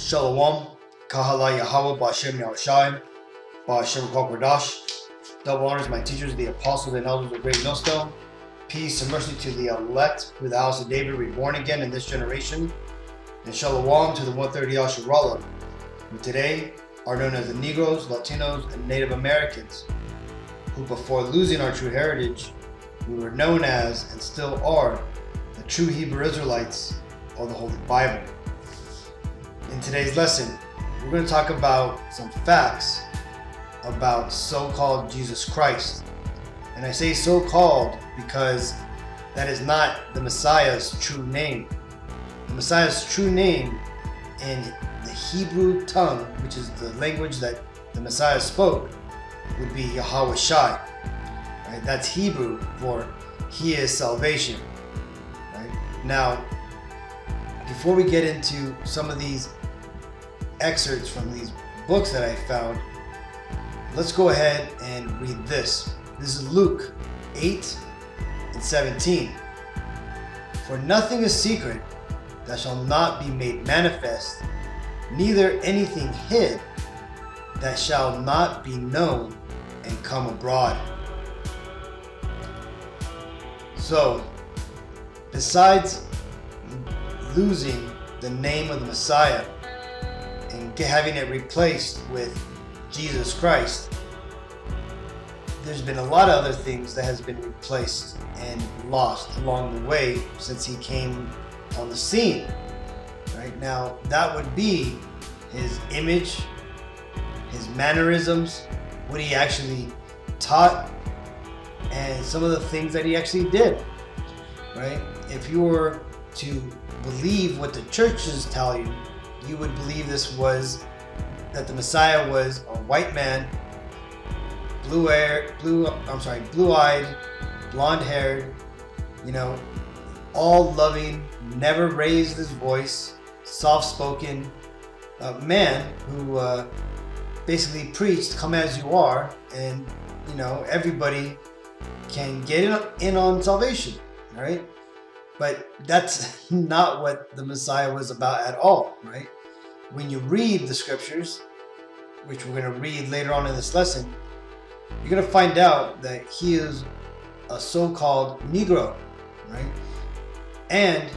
Shalom, Kahala Yahweh, Ba'Shem Yahushai, Ba'Shem Kokwadash. Double honors my teachers, the apostles and elders of Great Millstone. Peace and mercy to the elect, who the house of David reborn again in this generation. And Shalom to the 130 Asherallah, who today are known as the Negroes, Latinos, and Native Americans, who before losing our true heritage, we were known as and still are the true Hebrew Israelites or the Holy Bible. In today's lesson, we're going to talk about some facts about so-called Jesus Christ. And I say so-called because that is not the Messiah's true name. The Messiah's true name in the Hebrew tongue, which is the language that the Messiah spoke, would be Yahweh Shai. Right? That's Hebrew for He is salvation. Right? Now, before we get into some of these excerpts from these books that I found, let's go ahead and read this. This is Luke 8:17. For nothing is secret that shall not be made manifest, neither anything hid that shall not be known and come abroad. So, besides losing the name of the Messiah and having it replaced with Jesus Christ, there's been a lot of other things that has been replaced and lost along the way since he came on the scene. Right now, that would be his image, his mannerisms, what he actually taught, and some of the things that he actually did. Right? If you were to believe what the churches tell you, you would believe that the Messiah was a white man, blue-eyed, blonde-haired, all loving, never raised his voice, soft-spoken man who basically preached, "Come as you are," and everybody can get in on salvation, right? But that's not what the Messiah was about at all, right? When you read the scriptures, which we're going to read later on in this lesson, you're going to find out that he is a so-called Negro, right? And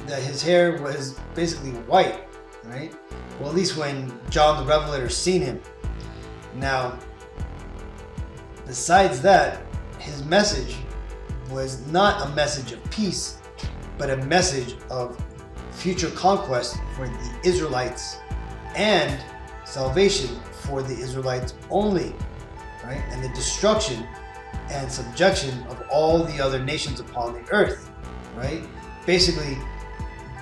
that his hair was basically white, right? Well, at least when John the Revelator seen him. Now, besides that, his message was not a message of peace, but a message of future conquest for the Israelites and salvation for the Israelites only, right? And the destruction and subjection of all the other nations upon the earth, right? Basically,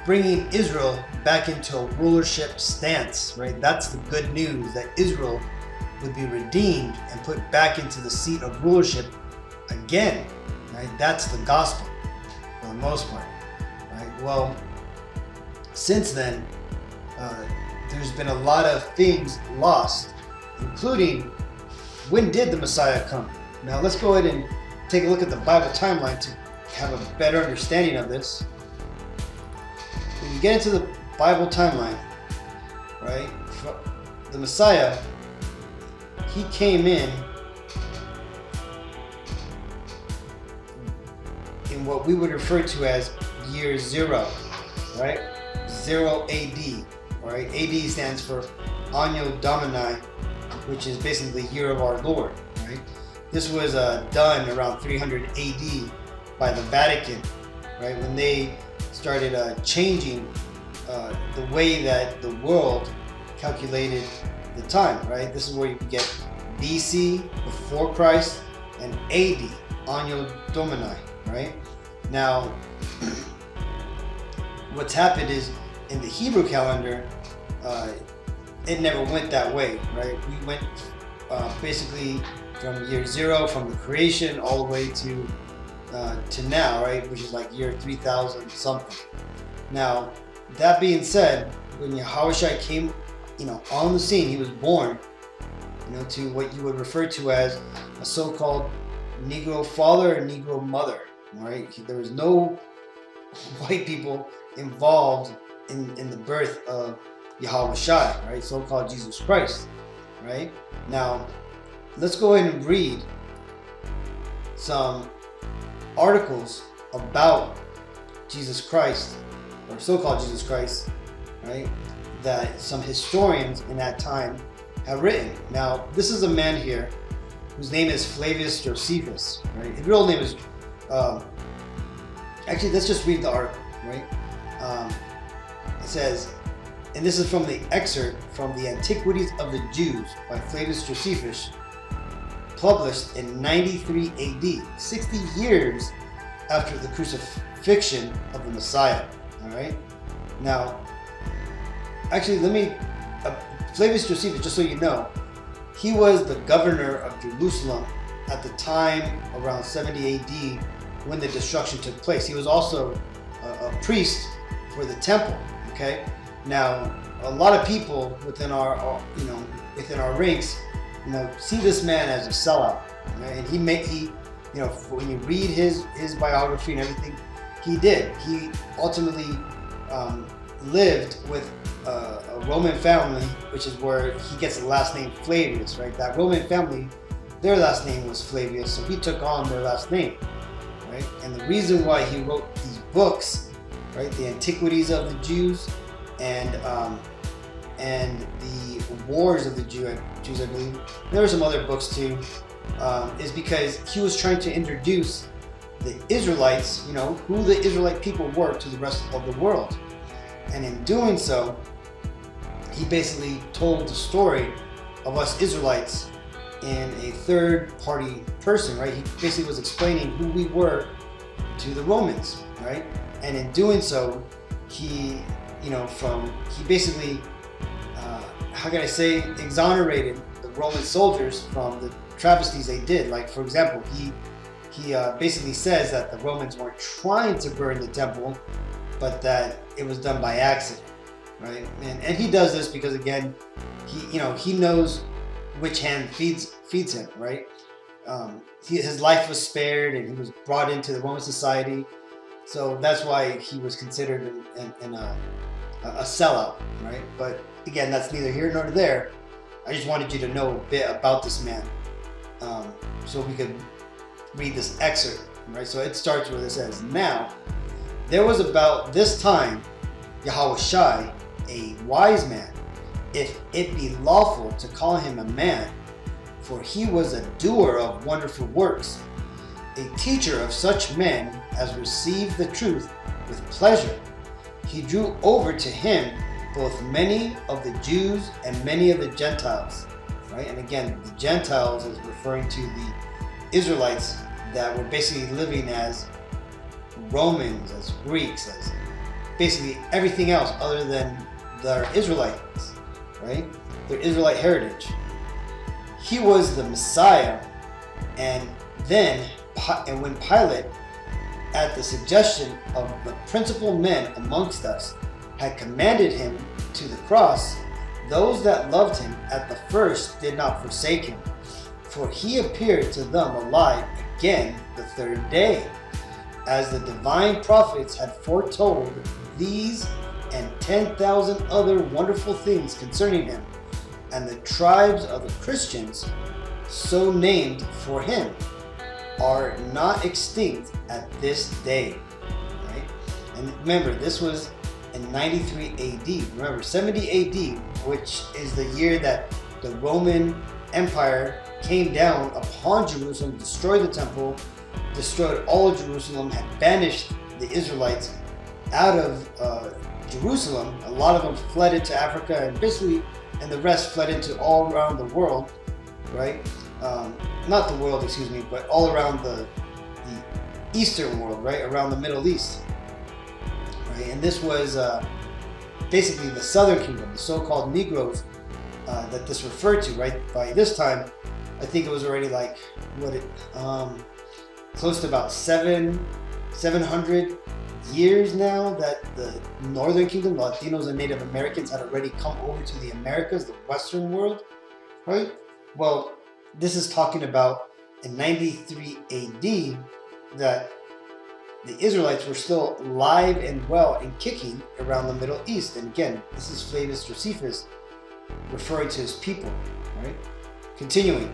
bringing Israel back into a rulership stance, right? That's the good news, that Israel would be redeemed and put back into the seat of rulership again, right? That's the gospel for the most part, right? Well, since then, there's been a lot of things lost, including when did the Messiah come? Now let's go ahead and take a look at the Bible timeline to have a better understanding of this. When you get into the Bible timeline, right, the Messiah, he came in what we would refer to as year zero, right? 0 AD, right? AD stands for Anno Domini, which is basically the year of our Lord, right? This was done around 300 AD by the Vatican, right? When they started changing the way that the world calculated the time, right? This is where you can get BC, before Christ, and AD, Anno Domini, right? Now, what's happened is in the Hebrew calendar, it never went that way, right? We went basically from year zero, from the creation, all the way to now, right? Which is like year 3000 something. Now, that being said, when Yahushua came, on the scene, he was born, to what you would refer to as a so-called Negro father or Negro mother, right? There was no white people involved in the birth of Yahweh Shai, right? So-called Jesus Christ, right? Now, let's go ahead and read some articles about Jesus Christ, or so-called Jesus Christ, right? That some historians in that time have written. Now, this is a man here whose name is Flavius Josephus, right? His real name is, actually, let's just read the article, right? It says, and this is from the excerpt from the Antiquities of the Jews by Flavius Josephus, published in 93 AD, 60 years after the crucifixion of the Messiah. All right. Now, actually, Flavius Josephus, just so you know, he was the governor of Jerusalem at the time around 70 AD when the destruction took place. He was also a priest for the temple. Okay. Now, a lot of people within our ranks, see this man as a sellout, right? And he, when you read his biography and everything, he ultimately lived with a Roman family, which is where he gets the last name Flavius, right? That Roman family, their last name was Flavius, so he took on their last name, right? And the reason why he wrote these books, right, the Antiquities of the Jews and the Wars of the Jews, I believe. There were some other books too, is because he was trying to introduce the Israelites, who the Israelite people were, to the rest of the world. And in doing so, he basically told the story of us Israelites in a third-party person, right? He basically was explaining who we were to the Romans, right? And in doing so, he basically, how can I say, exonerated the Roman soldiers from the travesties they did. Like, for example, he basically says that the Romans weren't trying to burn the temple, but that it was done by accident, right? And he does this because, again, he knows which hand feeds him, right? His life was spared and he was brought into the Roman society, so that's why he was considered a sellout, right? But again, that's neither here nor there. I just wanted you to know a bit about this man, so we could read this excerpt, right? So it starts where it says, "Now, there was about this time Yahweh Shai, a wise man, if it be lawful to call him a man, for he was a doer of wonderful works, a teacher of such men as received the truth with pleasure. He drew over to him both many of the Jews and many of the Gentiles," right? And again, the Gentiles is referring to the Israelites that were basically living as Romans, as Greeks, as basically everything else other than their Israelites, right? Their Israelite heritage. He was the Messiah, and when Pilate, at the suggestion of the principal men amongst us, had commanded him to the cross, those that loved him at the first did not forsake him, for he appeared to them alive again the third day, as the divine prophets had foretold these and 10,000 other wonderful things concerning him, and the tribes of the Christians, so named for him, are not extinct at this day, right? And remember, this was in 93 AD. Remember, 70 AD, which is the year that the Roman Empire came down upon Jerusalem, destroyed the temple, destroyed all of Jerusalem, had banished the Israelites out of Jerusalem. A lot of them fled into Africa, and the rest fled into all around the world, right? Not the world, excuse me, but all around the Eastern world, right? Around the Middle East, right? And this was basically the Southern Kingdom, the so-called Negroes that this referred to, right? By this time, I think it was already like, close to about 700 years now that the Northern Kingdom, Latinos and Native Americans, had already come over to the Americas, the Western world, right? Well, this is talking about in 93 AD that the Israelites were still alive and well and kicking around the Middle East. And again, this is Flavius Josephus referring to his people, right? Continuing.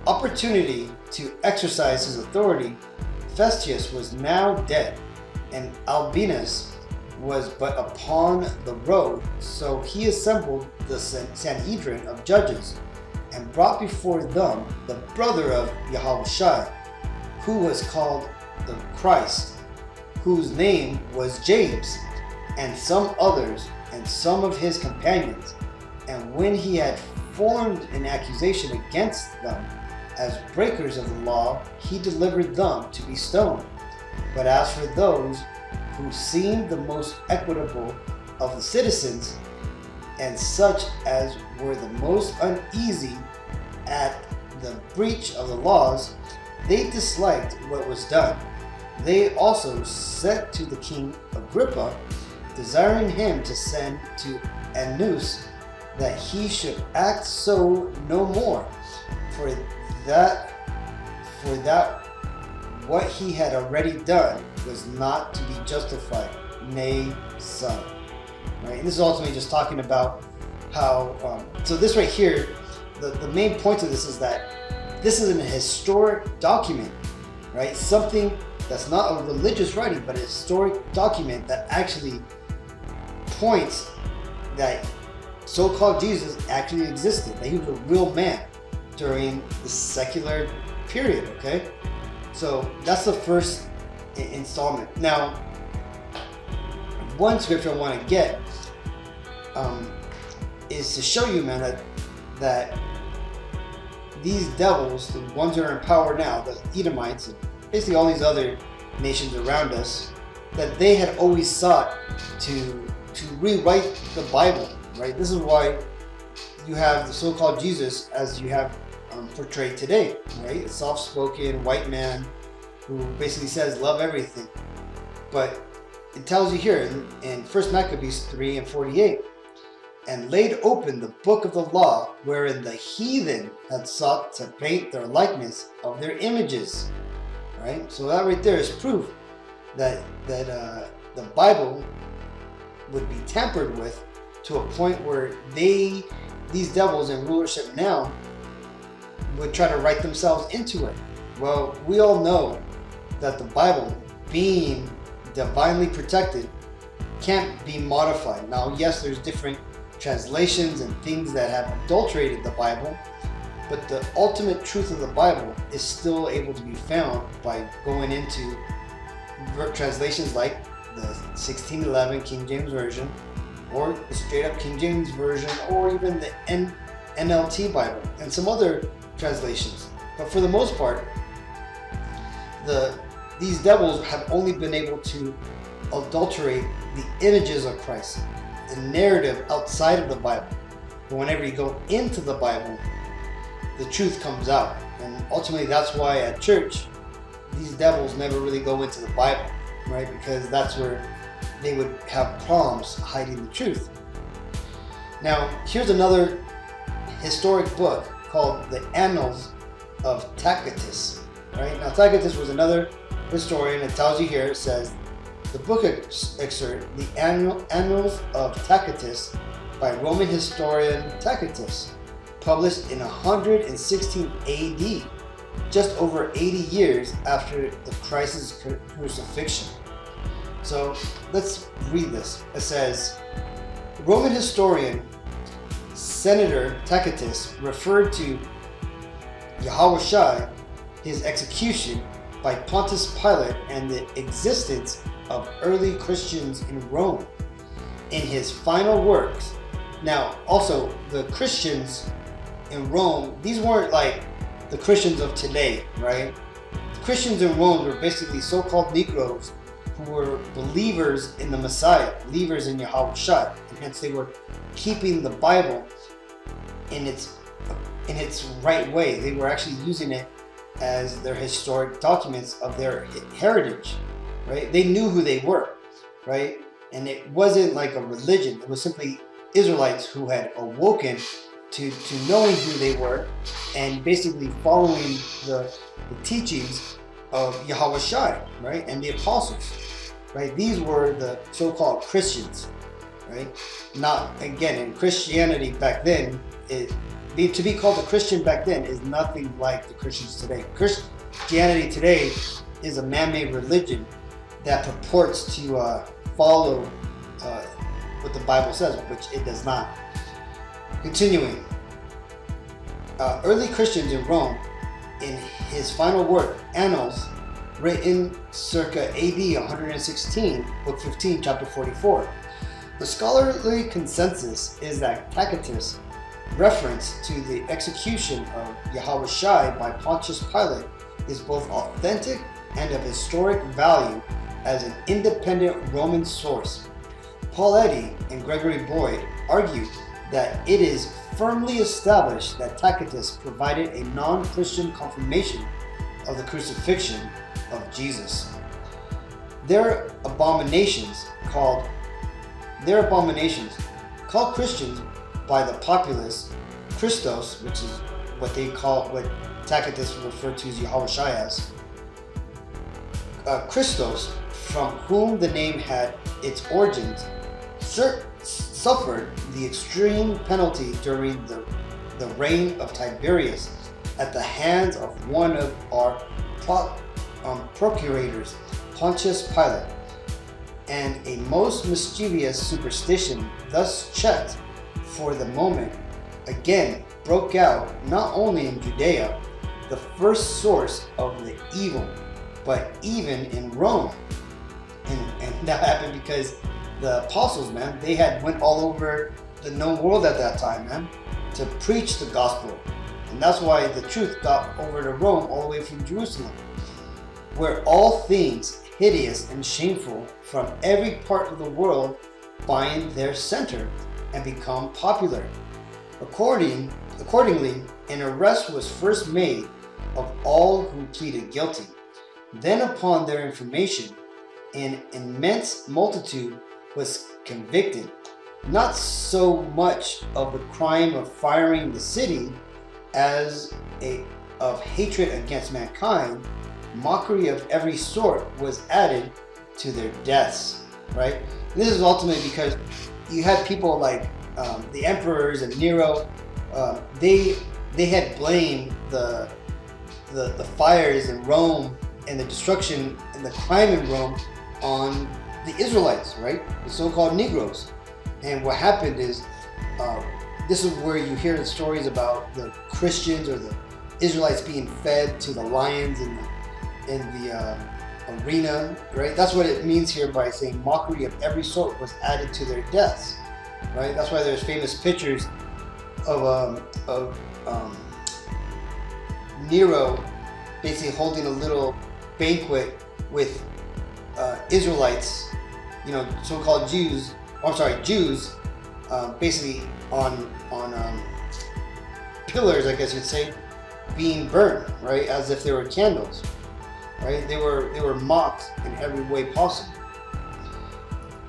Opportunity to exercise his authority, Festus was now dead, and Albinus was but upon the road. So he assembled the Sanhedrin of judges and brought before them the brother of Yahushua, who was called the Christ, whose name was James, and some others, and some of his companions. And when he had formed an accusation against them as breakers of the law, he delivered them to be stoned. But as for those who seemed the most equitable of the citizens, and such as were the most uneasy at the breach of the laws, they disliked what was done. They also sent to the king Agrippa, desiring him to send to Annus that he should act so no more, for that what he had already done was not to be justified, nay, son. Right? And this is ultimately just talking about how, so this right here, the main point of this is that this is an historic document, right? Something that's not a religious writing, but a historic document that actually points that so-called Jesus actually existed, that he was a real man during the secular period, okay? So that's the first installment. Now, one scripture I want to get is to show you, man, that these devils, the ones that are in power now, the Edomites, and basically all these other nations around us, that they had always sought to rewrite the Bible, right? This is why you have the so-called Jesus as you have portrayed today, right? A soft-spoken white man who basically says love everything. But it tells you here in 1 Maccabees 3:48, and laid open the book of the law, wherein the heathen had sought to paint their likeness of their images. Right? So that right there is proof that the Bible would be tampered with to a point where these devils in rulership now would try to write themselves into it. Well, we all know that the Bible, being divinely protected, can't be modified. Now, yes, there's different translations and things that have adulterated the Bible, but the ultimate truth of the Bible is still able to be found by going into translations like the 1611 King James Version, or the straight up King James Version, or even the NLT Bible and some other translations. But for the most part, these devils have only been able to adulterate the images of Christ, the narrative outside of the Bible. But whenever you go into the Bible, the truth comes out. And ultimately, that's why at church, these devils never really go into the Bible, right? Because that's where they would have problems hiding the truth. Now, here's another historic book called The Annals of Tacitus, right? Now, Tacitus was another historian. It tells you here, it says, the book excerpt, The Annals of Tacitus by Roman historian Tacitus, published in 116 AD, just over 80 years after the Christ's crucifixion. So let's read this. It says, Roman historian Senator Tacitus referred to Yahushua, his execution by Pontius Pilate, and the existence of early Christians in Rome in his final works. Now, also, the Christians in Rome, these weren't like the Christians of today, right? The Christians in Rome were basically so-called Negroes who were believers in the Messiah, believers in Yahushua, and hence they were keeping the Bible in its right way. They were actually using it as their historic documents of their heritage, right? They knew who they were, right? And it wasn't like a religion. It was simply Israelites who had awoken to knowing who they were and basically following the teachings of Yahweh Shai, right, and the apostles, right? These were the so-called Christians, right? Not, again, in Christianity back then, to be called a Christian back then is nothing like the Christians today. Christianity today is a man-made religion that purports to follow what the Bible says, which it does not. Continuing, early Christians in Rome, in his final work, Annals, written circa AD 116, book 15, chapter 44. The scholarly consensus is that Tacitus' reference to the execution of Yahweh Shai by Pontius Pilate is both authentic and of historic value as an independent Roman source. Paul Eddy and Gregory Boyd argued that it is firmly established that Tacitus provided a non-Christian confirmation of the crucifixion of Jesus. Their abominations called Christians by the populace Christos, which is what Tacitus referred to as Yahweh Shai as, Christos, from whom the name had its origins, suffered the extreme penalty during the reign of Tiberius at the hands of one of our procurators, Pontius Pilate, and a most mischievous superstition, thus checked for the moment, again broke out not only in Judea, the first source of the evil, but even in Rome. And that happened because the apostles, man, they had went all over the known world at that time, man, to preach the gospel. And that's why the truth got over to Rome all the way from Jerusalem, where all things hideous and shameful from every part of the world find their center and become popular. Accordingly, an arrest was first made of all who pleaded guilty. Then upon their information, an immense multitude was convicted, not so much of the crime of firing the city as of hatred against mankind. Mockery of every sort was added to their deaths, right? And this is ultimately because you had people like the emperors and Nero. They had blamed the fires in Rome and the destruction and the crime in Rome on the Israelites, right? The so-called Negroes. And what happened is, this is where you hear the stories about the Christians or the Israelites being fed to the lions in the arena, right? That's what it means here by saying mockery of every sort was added to their deaths, right? That's why there's famous pictures of Nero basically holding a little banquet with Israelites, so-called Jews, basically on pillars, I guess you'd say, being burned, right, as if they were candles, right? They were mocked in every way possible.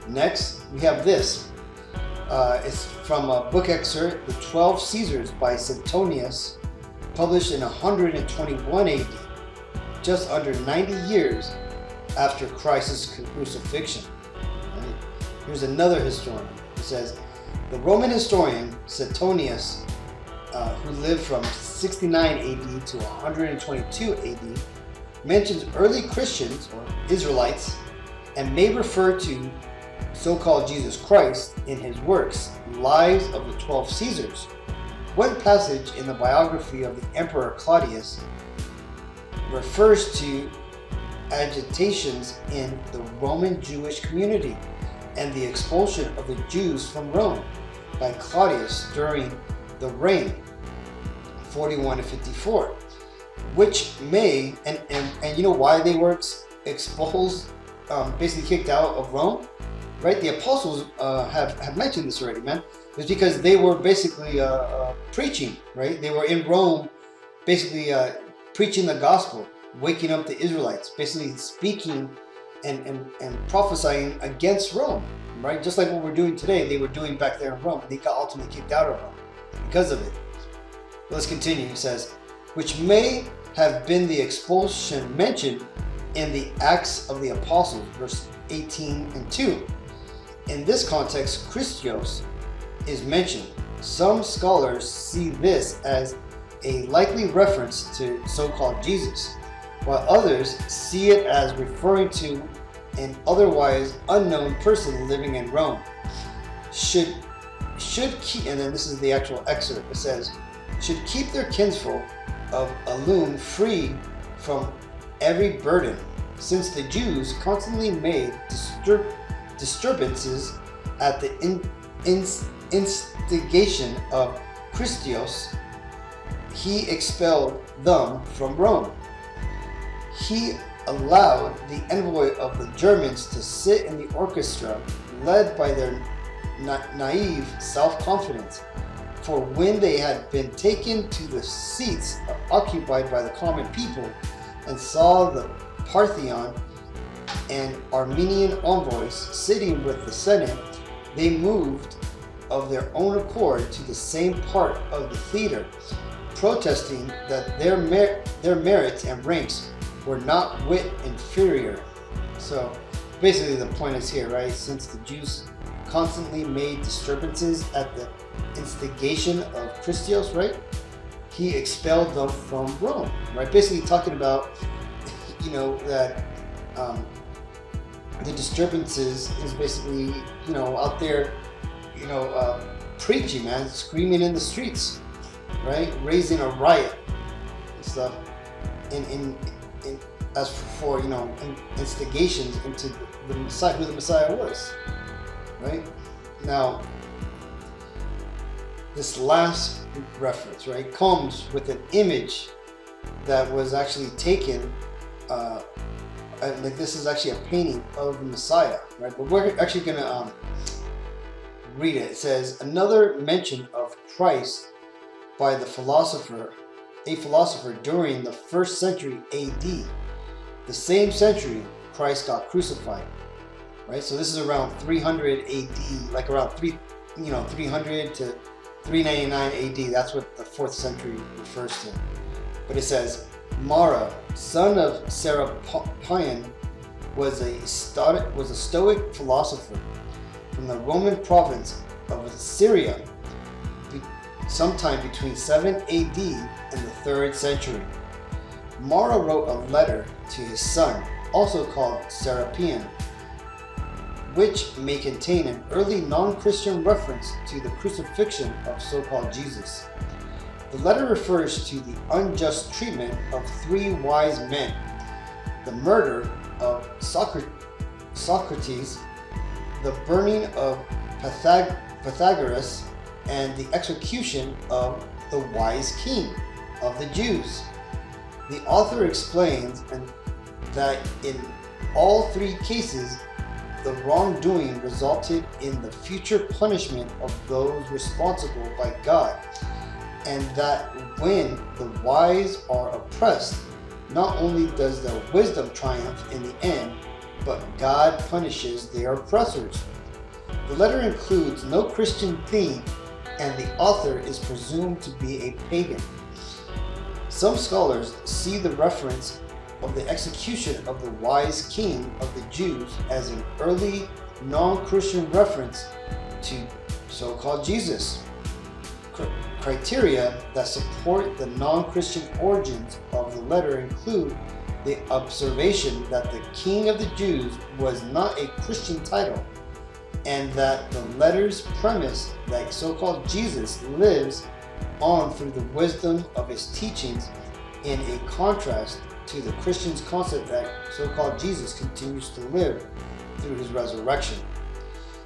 Next, we have this. It's from a book excerpt, The 12 Caesars by Suetonius, published in 121 AD, just under 90 years after Christ's crucifixion. Right? Here's another historian. He says, the Roman historian Suetonius, who lived from 69 AD to 122 AD, mentions early Christians or Israelites and may refer to so-called Jesus Christ in his works, Lives of the 12 Caesars. One passage in the biography of the Emperor Claudius refers to agitations in the Roman Jewish community and the expulsion of the Jews from Rome by Claudius during the reign 41 to 54, which may, and you know why they were expulsed, basically kicked out of Rome, right? The apostles have mentioned this already, man. It's because they were basically preaching, right? They were in Rome, basically preaching the gospel, waking up the Israelites, basically speaking and prophesying against Rome, right? Just like what we're doing today, they were doing back there in Rome. They got ultimately kicked out of Rome because of it. Let's continue. He says, which may have been the expulsion mentioned in the Acts of the Apostles, verse 18 and 2. In this context, Christos is mentioned. Some scholars see this as a likely reference to so-called Jesus, while others see it as referring to an otherwise unknown person living in Rome. Should keep, and then this is the actual excerpt. It says, should keep their kinsfolk of Elum free from every burden, since the Jews constantly made disturbances at the instigation of Christos. He expelled them from Rome. He allowed the envoy of the Germans to sit in the orchestra, led by their naive self-confidence. For when they had been taken to the seats occupied by the common people and saw the Parthian and Armenian envoys sitting with the Senate, they moved of their own accord to the same part of the theater, protesting that their merits and ranks were not whit inferior. So basically the point is here, right? Since the Jews constantly made disturbances at the instigation of Christos, right? He expelled them from Rome, right? Basically talking about, that the disturbances is basically, out there, preaching, man, screaming in the streets, right? Raising a riot and stuff. As for instigations into the Messiah, who the Messiah was, right? Now, this last reference, right, comes with an image that was actually taken. Like this is actually a painting of the Messiah, right? But we're actually gonna read it. It says, another mention of Christ by a philosopher during the 1st century AD. The same century Christ got crucified, right? So this is around 300 AD, like around 300 to 399 AD. That's what the 4th century refers to. But it says, Mara, son of Serapion, was a Stoic philosopher from the Roman province of Syria, sometime between 7 AD and the 3rd century. Mara wrote a letter to his son, also called Serapion, which may contain an early non-Christian reference to the crucifixion of so-called Jesus. The letter refers to the unjust treatment of 3 wise men, the murder of Socrates, the burning of Pythagoras, and the execution of the wise king of the Jews. The author explains that in all 3 cases, the wrongdoing resulted in the future punishment of those responsible by God, and that when the wise are oppressed, not only does their wisdom triumph in the end, but God punishes their oppressors. The letter includes no Christian theme, and the author is presumed to be a pagan. Some scholars see the reference of the execution of the wise king of the Jews as an early non-Christian reference to so-called Jesus. Criteria that support the non-Christian origins of the letter include the observation that the King of the Jews was not a Christian title, and that the letter's premise that so-called Jesus lives on through the wisdom of his teachings, in a contrast to the Christian's concept that so-called Jesus continues to live through his resurrection.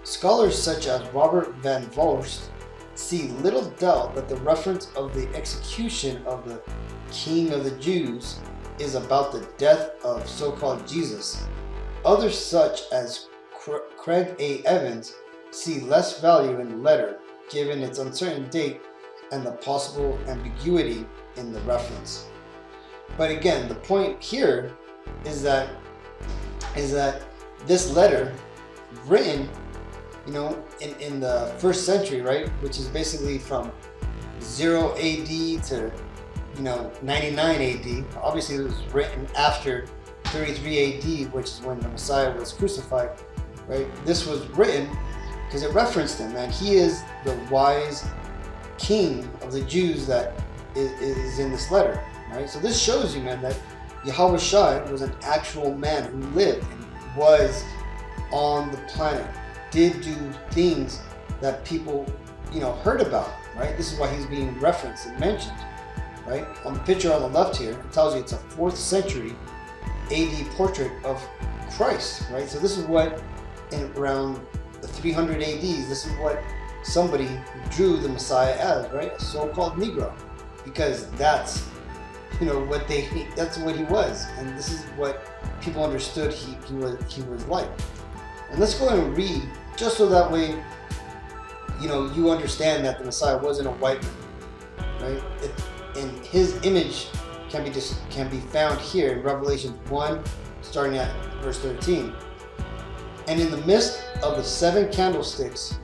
Scholars such as Robert Van Voorst see little doubt that the reference of the execution of the King of the Jews is about the death of so-called Jesus. Others such as Craig A. Evans see less value in the letter given its uncertain date and the possible ambiguity in the reference. But again, the point here is that this letter, written, in the 1st century, right, which is basically from 0 AD to, 99 AD. Obviously, it was written after 33 AD, which is when the Messiah was crucified, right? This was written because it referenced him, and he is the wise king of the Jews that is in this letter, right? So this shows you, man, that Yahweh Shai was an actual man who lived and was on the planet, did do things that people, heard about, right? This is why he's being referenced and mentioned, right? On the picture on the left here, it tells you it's a 4th century AD portrait of Christ, right? So this is what, in around the 300 ADs, this is what somebody drew the Messiah as, right? A so-called Negro, because that's, that's what he was, and this is what people understood he was like. And let's go ahead and read, just so that way, you understand that the Messiah wasn't a white man, right? And his image can be found here in Revelation 1, starting at verse 13. And in the midst of the 7 candlesticks,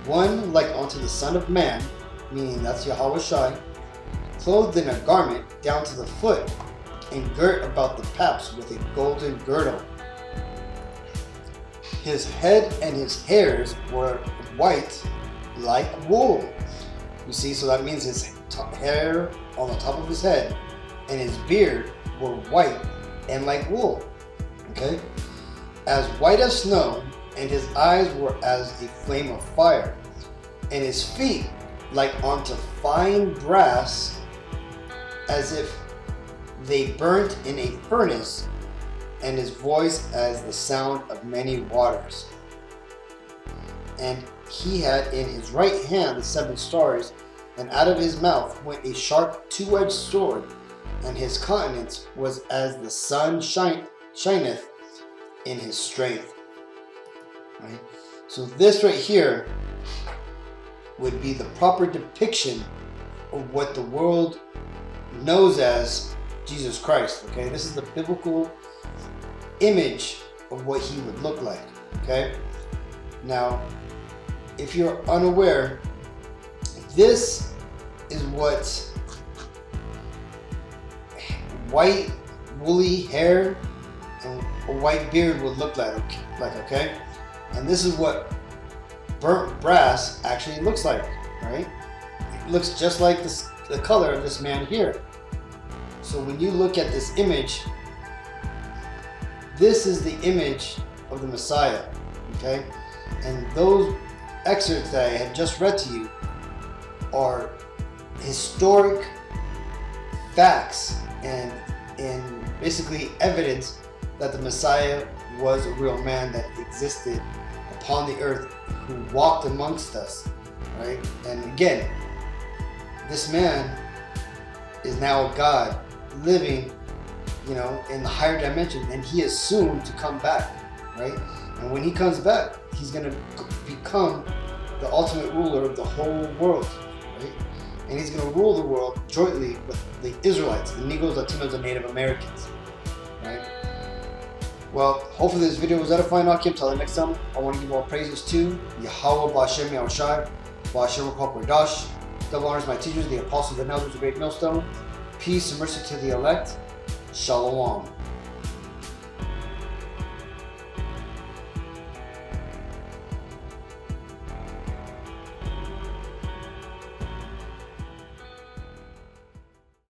one like unto the Son of Man, meaning that's Yahweh Shai, clothed in a garment down to the foot, and girt about the paps with a golden girdle. His head and his hairs were white like wool. You see, so that means his hair on the top of his head and his beard were white and like wool. Okay? As white as snow, and his eyes were as a flame of fire, and his feet like unto fine brass, as if they burnt in a furnace, and his voice as the sound of many waters. And he had in his right hand the 7 stars, and out of his mouth went a sharp 2-edged sword, and his countenance was as the sun shineth in his strength. Right? So this right here would be the proper depiction of what the world knows as Jesus Christ. Okay, this is the biblical image of what he would look like. Okay, now if you're unaware, this is what white woolly hair and a white beard would look like, okay? And this is what burnt brass actually looks like, right? It looks just like the color of this man here. So when you look at this image, this is the image of the Messiah, okay? And those excerpts that I had just read to you are historic facts and basically evidence that the Messiah was a real man that existed upon the earth, who walked amongst us, right? And again, this man is now a God living, in the higher dimension, and he is soon to come back, right? And when he comes back, he's going to become the ultimate ruler of the whole world, right? And he's going to rule the world jointly with the Israelites, the Negroes, Latinos, and Native Americans, right? Well, hopefully this video was edifying. Until the next time, I want to give all praises to Yahweh Ba'Shem Yahushai, Ba'Shem Kokwadash. Double honors my teachers, the apostles and elders of Great Millstone. Peace and mercy to the elect. Shalom.